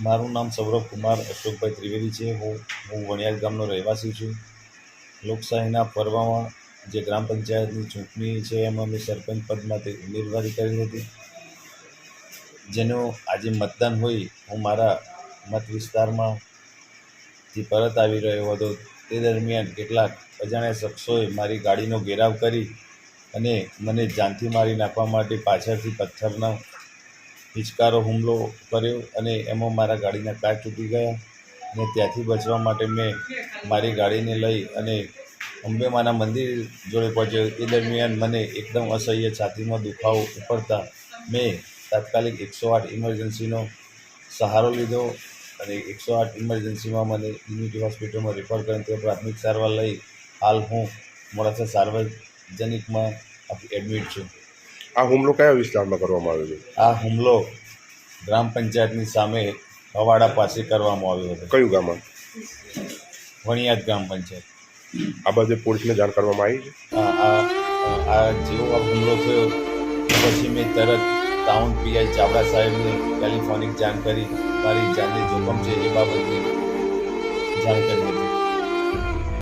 મારું નામ સૌરભ કુમાર અશોકભાઈ ત્રિવેદી છે. હું વણિયાદ ગામનો રહેવાસી છું. લોકશાહીના પર્વમાં જે ગ્રામ પંચાયતની ચૂંટણી છે એમાં મેં સરપંચ પદ માટે ઉમેદવારી કરી હતી, જેનું આજે મતદાન હોય. હું મારા મત વિસ્તારમાંથી પરત આવી રહ્યો હતો તે દરમિયાન કેટલાક અજાણ્યા શખ્સોએ મારી ગાડીનો ઘેરાવ કરી અને મને જાનથી મારી નાખવા માટે પાછળથી પથ્થરનો હિચકારો હુમલો કર્યો અને એમાં મારા ગાડીના કાચ તૂટી ગયા. અને ત્યાંથી બચવા માટે મેં મારી ગાડીને લઈ અને અંબેમાના મંદિર જોડે પહોંચ્યો. એ દરમિયાન મને એકદમ અસહ્ય છાતીમાં દુખાવો ઉપડતા મેં તાત્કાલિક 108 ઇમરજન્સીનો સહારો લીધો અને 108 ઇમરજન્સીમાં મને યુનિટી હોસ્પિટલમાં રેફર કરીને ત્યાં પ્રાથમિક સારવાર લઈ હાલ હું મોડાસા સાર્વજનિકમાં એડમિટ છું. આ હુમલો કયા વિસ્તારમાં કરવામાં આવ્યો છે? આ હુમલો ગ્રામ પંચાયતની સામે હવાડા પાસે કરવામાં આવ્યો હતો. કયું ગામ? વણિયાદ ગ્રામ પંચાયત. આ બાબતે પોલીસને જાણ કરવામાં આવી છે? જેવો આ હુમલો થયો પછી મેં તરત ટાઉન પીઆઈ ચાવડા સાહેબને ટેલિફોનિક જાણ કરી મારી જાનને જોખમ છે એ બાબતની જાણ કરી હતી.